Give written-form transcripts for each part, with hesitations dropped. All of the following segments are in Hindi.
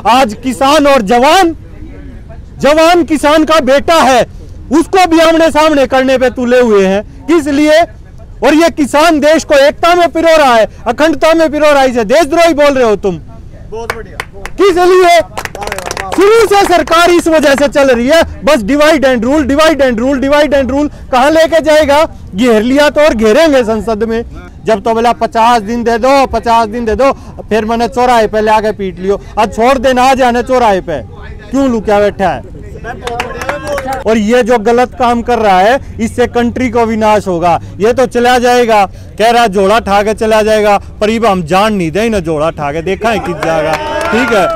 आज किसान और जवान किसान का बेटा है, उसको भी आमने सामने करने पे तुले हुए हैं। किस लिए? और ये किसान देश को एकता में पिरो रहा है, अखंडता में पिरो रहा है, इसे देशद्रोही बोल रहे हो तुम। बहुत बढ़िया। किस लिए? शुरू से सरकार इस वजह से चल रही है, बस divide and rule, divide and rule, divide and rule. कहां लेके जाएगा? घेर लिया तो और घेरेंगे संसद में। जब तो बोला 50 दिन दे दो, 50 दिन दे दो, फिर मैंने चौराहे पे ले आके पीट लियो। आज छोड़ देना, आ जाने चौराहे पे, क्यों लुका बैठा है? और ये जो गलत काम कर रहा है, इससे कंट्री को विनाश होगा। ये तो चला जाएगा, कह रहा झोला ठा के चला जाएगा, पर ये हम जान नहीं दे ना झोला ठा के, देखा है किस जाएगा। ठीक है।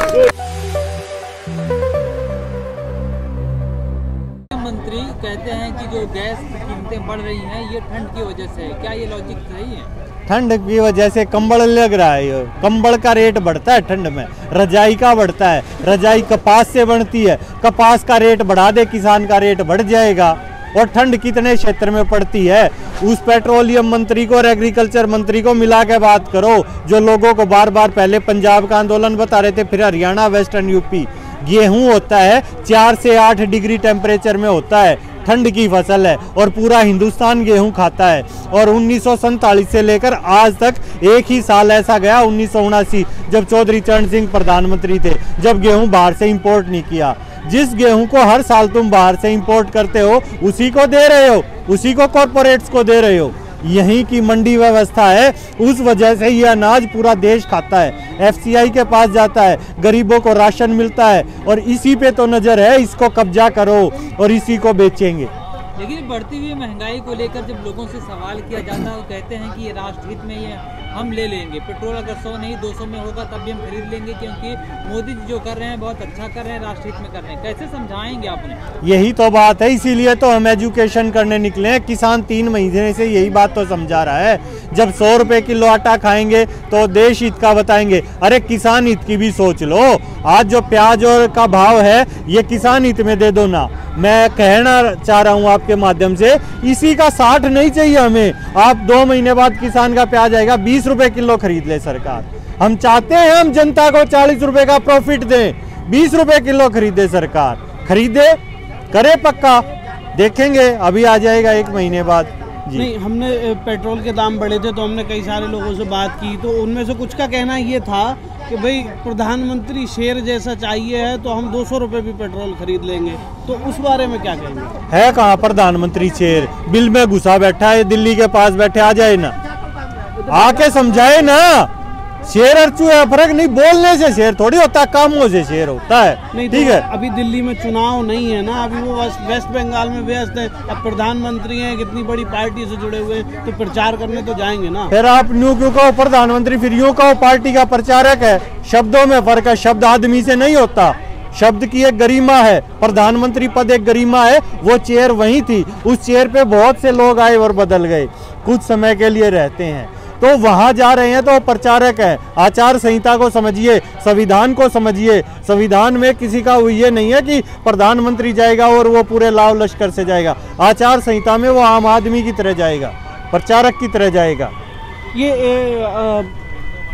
मंत्री कहते हैं कि जो गैस की कीमतें बढ़ रही हैं ये ठंड की वजह से है, क्या ये लॉजिक सही है? ठंड की वजह से कंबल लग रहा है, कंबल का रेट बढ़ता है ठंड में, रजाई का बढ़ता है, रजाई कपास से बनती है, कपास का रेट बढ़ा दे किसान का रेट बढ़ जाएगा। और ठंड कितने क्षेत्र में पड़ती है, उस पेट्रोलियम मंत्री को और एग्रीकल्चर मंत्री को मिला के बात करो, जो लोगों को बार बार पहले पंजाब का आंदोलन बता रहे थे, फिर हरियाणा, वेस्टर्न यूपी। गेहूं होता है 4 से 8 डिग्री टेम्परेचर में होता है, ठंड की फसल है, और पूरा हिंदुस्तान गेहूं खाता है। और 1947 से लेकर आज तक एक ही साल ऐसा गया, 1979, जब चौधरी चरण सिंह प्रधानमंत्री थे, जब गेहूं बाहर से इंपोर्ट नहीं किया। जिस गेहूं को हर साल तुम बाहर से इंपोर्ट करते हो, उसी को दे रहे हो, उसी को कॉर्पोरेट्स को दे रहे हो। यहीं की मंडी व्यवस्था है, उस वजह से ये अनाज पूरा देश खाता है, एफसीआई के पास जाता है, गरीबों को राशन मिलता है, और इसी पे तो नजर है, इसको कब्जा करो और इसी को बेचेंगे। लेकिन बढ़ती हुई महंगाई को लेकर जब लोगों से सवाल किया जाता है, वो कहते हैं कि ये राष्ट्रहित में ये हम ले लेंगे, पेट्रोल अगर 100 नहीं 200 में होगा तब भी हम खरीद लेंगे, क्योंकि मोदी जी जो कर रहे हैं बहुत अच्छा कर रहे हैं, राष्ट्रहित में कर रहे हैं। कैसे समझाएंगे आपने? यही तो बात है, इसीलिए तो हम एजुकेशन करने निकले हैं। किसान 3 महीने से यही बात तो समझा रहा है, जब 100 रुपए किलो आटा खाएंगे तो देश हित का बताएंगे। अरे किसान हित की भी सोच लो, आज जो प्याज और का भाव है ये किसान हित में दे दो ना। मैं कहना चाह रहा हूँ आपके माध्यम से, इसी का 60 नहीं चाहिए हमें। आप 2 महीने बाद किसान का प्याज आएगा 20 रुपए किलो खरीद ले सरकार। हम चाहते हैं हम जनता को 40 रुपए का प्रॉफिट दें, 20 रुपए किलो खरीदे सरकार, खरीदे, करे पक्का, देखेंगे अभी आ जाएगा 1 महीने बाद। नहीं, हमने पेट्रोल के दाम बढ़े थे तो हमने कई सारे लोगों से बात की, तो उनमें से कुछ का कहना ये था कि भाई प्रधानमंत्री शेर जैसा चाहिए है तो हम 200 रुपए भी पेट्रोल खरीद लेंगे, तो उस बारे में क्या कहेंगे? है कहाँ प्रधानमंत्री शेर? बिल में घुसा बैठा है, दिल्ली के पास बैठे, आ जाए ना, आके समझाए ना। शेर और चूहे फर्क नहीं, बोलने से शेर थोड़ी होता है, कामों से शेर होता है। ठीक है, अभी दिल्ली में चुनाव नहीं है ना, अभी वो वेस्ट बंगाल में व्यस्त है, अब प्रधानमंत्री हैं, कितनी बड़ी पार्टी से जुड़े हुए हैं, तो प्रचार करने तो जाएंगे ना। फिर आप न्यू क्यों कहो प्रधानमंत्री, फिर यूं कहो पार्टी का प्रचारक है। शब्दों में फर्क है, शब्द आदमी से नहीं होता, शब्द की एक गरिमा है। प्रधानमंत्री पद एक गरिमा है, वो चेयर वही थी, उस चेयर पे बहुत से लोग आए और बदल गए, कुछ समय के लिए रहते हैं, तो वहां जा रहे हैं तो प्रचारक है। आचार संहिता को समझिए, संविधान को समझिए। संविधान में किसी का ये नहीं है कि प्रधानमंत्री जाएगा और वो पूरे लाव लश्कर से जाएगा। आचार संहिता में वो आम आदमी की तरह जाएगा, प्रचारक की तरह जाएगा। ये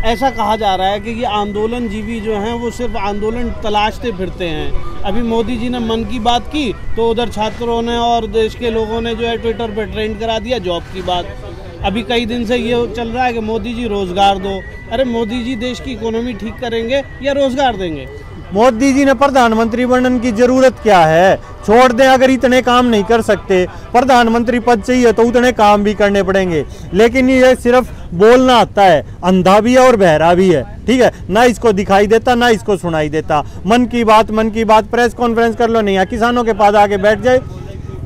ऐसा कहा जा रहा है कि ये आंदोलन जीवी जो हैं वो सिर्फ आंदोलन तलाशते फिरते हैं। अभी मोदी जी ने मन की बात की तो उधर छात्रों ने और देश के लोगों ने जो है ट्विटर पर ट्रेंड करा दिया जॉब की बात। अभी कई दिन से ये चल रहा है कि मोदी जी रोजगार दो। अरे मोदी जी देश की इकोनॉमी ठीक करेंगे या रोजगार देंगे? मोदी जी ने प्रधानमंत्री बनने की जरूरत क्या है? छोड़ दें, अगर इतने काम नहीं कर सकते, प्रधानमंत्री पद चाहिए तो उतने काम भी करने पड़ेंगे। लेकिन ये सिर्फ बोलना आता है, अंधा भी है और बहरा भी है। ठीक है, ना इसको दिखाई देता ना इसको सुनाई देता। मन की बात प्रेस कॉन्फ्रेंस कर लो, नहीं है किसानों के पास आके बैठ जाए।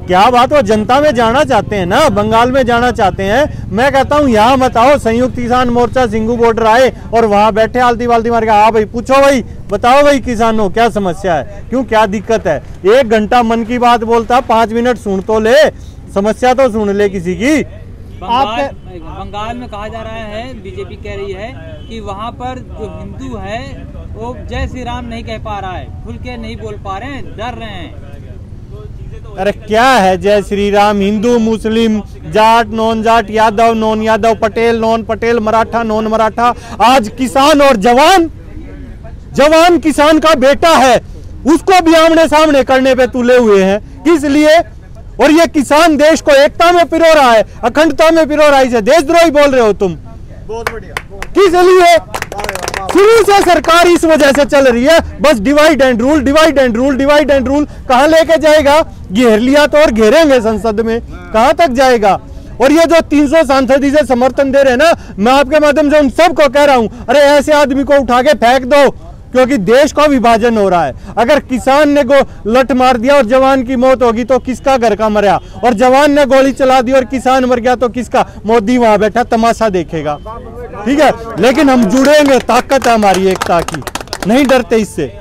क्या बात, वो जनता में जाना चाहते हैं ना, बंगाल में जाना चाहते हैं। मैं कहता हूँ यहाँ मत आओ, संयुक्त किसान मोर्चा सिंगू बॉर्डर आए और वहाँ बैठे आलती वालती मार के, हाँ भाई पूछो भाई, बताओ भाई किसानों क्या समस्या है, क्यों क्या दिक्कत है। 1 घंटा मन की बात बोलता, 5 मिनट सुन तो ले, समस्या तो सुन ले किसी की। बंगाल में कहा जा रहा है, बीजेपी कह रही है कि वहाँ पर जो हिंदू है वो जय श्री राम नहीं कह पा रहा है, खुल के नहीं बोल पा रहे हैं, डर रहे हैं। अरे क्या है जय Shri Ram? Hindu Muslim, Jat non Jat, Yadav non Yadav, Patel non Patel, Maratha non Maratha, आज किसान और जवान जवान किसान का बेटा है, उसको भी आमने सामने करने पे तुले हुए हैं। किस लिए? और ये किसान देश को एकता में पिरो रहा है, अखंडता में पिरो रहा है, इसे देशद्रोही बोल रहे हो तुम। बहुत बढ़िया। किस लिए? शुरू से सरकार इस वजह से चल रही है, बस divide and rule, divide and rule, divide and rule. कहां लेके जाएगा? घेर लिया तो और घेरेंगे संसद में, कहां तक जाएगा? और ये जो 300 सांसद इसे समर्थन दे रहे हैं ना, मैं आपके माध्यम से उन सबको कह रहा हूं, अरे ऐसे आदमी को उठा के फेंक दो, क्योंकि देश का विभाजन हो रहा है। अगर किसान ने लठ मार दिया और जवान की मौत होगी तो किसका घर का मरा, और जवान ने गोली चला दी और किसान मर गया तो किसका? मोदी वहां बैठा तमाशा देखेगा। ठीक है, लेकिन हम जुड़ेंगे, ताकत है हमारी एकता की, नहीं डरते इससे।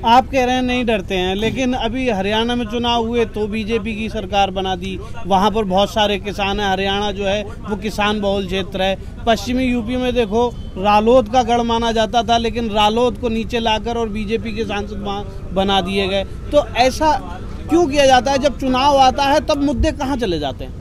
आप कह रहे हैं नहीं डरते हैं, लेकिन अभी हरियाणा में चुनाव हुए तो बीजेपी की सरकार बना दी, वहाँ पर बहुत सारे किसान हैं। हरियाणा जो है वो किसान बहुल क्षेत्र है। पश्चिमी यूपी में देखो, रालोद का गढ़ माना जाता था, लेकिन रालोद को नीचे लाकर और बीजेपी के सांसद बना दिए गए। तो ऐसा क्यों किया जाता है? जब चुनाव आता है तब मुद्दे कहाँ चले जाते हैं?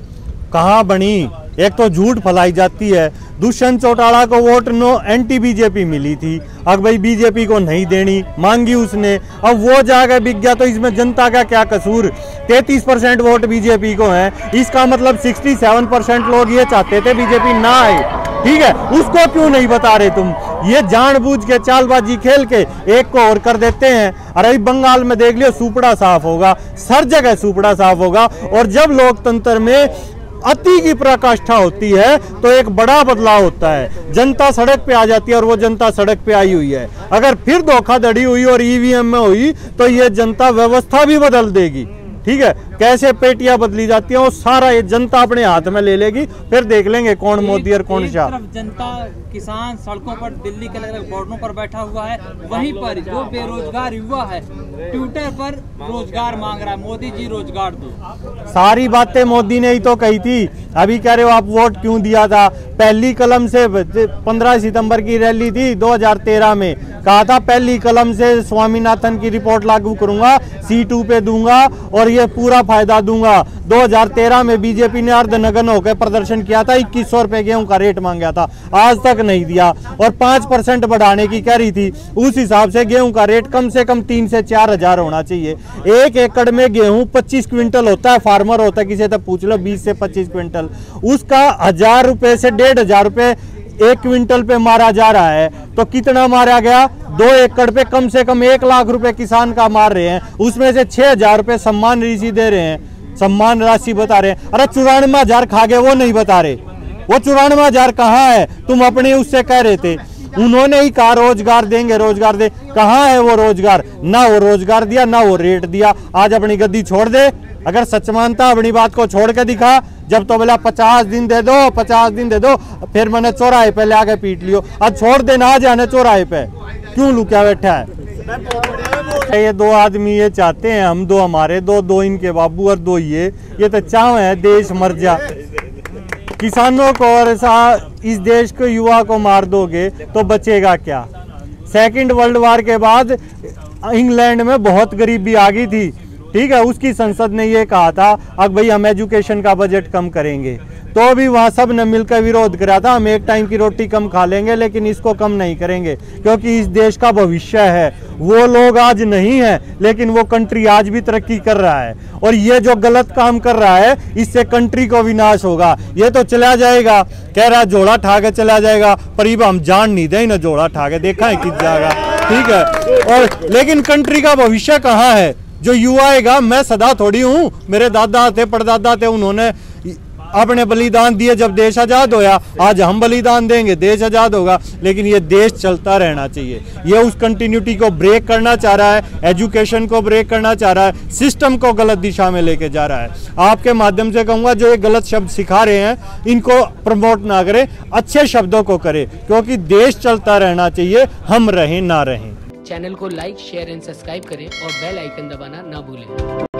कहाँ बनी? एक तो झूठ फैलाई जाती है। दुष्यंत चौटाला को वोट नो एंटी बीजेपी मिली थी, अब भाई बीजेपी को नहीं देनी, मांगी उसने, अब वो जाकर बिक गया, तो इसमें जनता का क्या कसूर? 33% वोट बीजेपी को है, इसका मतलब 67% लोग ये चाहते थे बीजेपी ना आए। ठीक है, उसको क्यों नहीं बता रहे तुम? ये जानबूझ के चालबाजी खेल के एक को और कर देते हैं। अरे बंगाल में देख लियो, सुपड़ा साफ होगा, हर जगह सुपड़ा साफ होगा। और जब लोकतंत्र में अति की पराकाष्ठा होती है तो एक बड़ा बदलाव होता है, जनता सड़क पे आ जाती है, और वो जनता सड़क पे आई हुई है। अगर फिर धोखाधड़ी हुई और ईवीएम में हुई तो ये जनता व्यवस्था भी बदल देगी। ठीक है, कैसे पेटियां बदली जाती हैं वो सारा ये जनता अपने हाथ में ले लेगी, फिर देख लेंगे कौन मोदी और कौन शाह। तरफ जनता, किसान सड़कों पर, दिल्ली के अलग-अलग बॉर्डरों पर बैठा हुआ है, वहीं पर जो बेरोजगार युवा है ट्विटर पर रोजगार मांग रहा है, मोदी जी रोजगार दो। सारी बातें मोदी ने ही तो कही थी। अभी कह रहे हो आप वोट क्यों दिया था? पहली कलम से 15 सितंबर की रैली थी 2013 में, कहा था पहली कलम से स्वामीनाथन की रिपोर्ट लागू करूंगा, C2 पे दूंगा और ये पूरा फायदा दूंगा। 2013 में बीजेपी ने अर्धनग्न होकर प्रदर्शन किया था, 2100 रुपए गेहूं का रेट मांगा था, आज तक नहीं दिया। और 5% बढ़ाने की कह रही थी, उस हिसाब से गेहूं का रेट कम से कम 3 से 4 हजार होना चाहिए। 1 एकड़ में गेहूं 25 क्विंटल होता है, फार्मर होता है, किसी से पूछ लो 20 से 25 क्विंटल, उसका 1000 रुपए से 1500 रुपए 1 क्विंटल पे मारा जा रहा है। तो कितना मारा गया? 2 एकड़ पे कम से कम 1 लाख रुपए किसान का मार रहे हैं, उसमें से 6000 रुपए सम्मान राशि दे रहे हैं, सम्मान राशि बता रहे हैं। अरे 94,000 खा गए, वो नहीं बता रहे। वो 94,000 कहाँ है? तुम अपने उससे कह रहे थे, उन्होंने ही कहा रोजगार देंगे, रोजगार दे, कहाँ है वो रोजगार? ना वो रोजगार दिया, ना वो रेट दिया। आज अपनी गद्दी छोड़ दे, अगर सच मानता अपनी बात को छोड़ के दिखा। जब तो बोला 50 दिन दे दो, 50 दिन दे दो, फिर मैंने चौराहे पे ले आके पीट लियो। आज छोड़ देना, आ जाने चौराहे पे, क्यों लुका बैठा है? ये 2 आदमी ये चाहते हैं, हम 2 हमारे, 2 इनके बाबू और 2 ये तो चाव है देश मर जा। किसानों को और इस देश के युवा को मार दोगे तो बचेगा क्या? सेकंड वर्ल्ड वॉर के बाद इंग्लैंड में बहुत गरीबी आ गई थी। ठीक है, उसकी संसद ने ये कहा था अब भाई हम एजुकेशन का बजट कम करेंगे, तो भी वहाँ सब ने मिलकर विरोध करा था, हम 1 टाइम की रोटी कम खा लेंगे लेकिन इसको कम नहीं करेंगे, क्योंकि इस देश का भविष्य है। वो लोग आज नहीं है, लेकिन वो कंट्री आज भी तरक्की कर रहा है। और ये जो गलत काम कर रहा है, इससे कंट्री को विनाश होगा। ये तो चला जाएगा, कह रहा जोड़ा ठा के चला जाएगा, पर हम जान नहीं दें ना जोड़ा ठा के, देखा है किस जाएगा। ठीक है, और लेकिन कंट्री का भविष्य कहाँ है? जो युवा आएगा, मैं सदा थोड़ी हूँ, मेरे दादा थे, परदादा थे, उन्होंने अपने बलिदान दिए जब देश आजाद होया, आज हम बलिदान देंगे, देश आजाद होगा। लेकिन ये देश चलता रहना चाहिए। ये उस कंटिन्यूटी को ब्रेक करना चाह रहा है, एजुकेशन को ब्रेक करना चाह रहा है, सिस्टम को गलत दिशा में लेके जा रहा है। आपके माध्यम से कहूँगा, जो ये गलत शब्द सिखा रहे हैं इनको प्रमोट ना करें, अच्छे शब्दों को करें, क्योंकि देश चलता रहना चाहिए, हम रहें ना रहें। चैनल को लाइक, शेयर एंड सब्सक्राइब करें और बेल आइकन दबाना ना भूलें।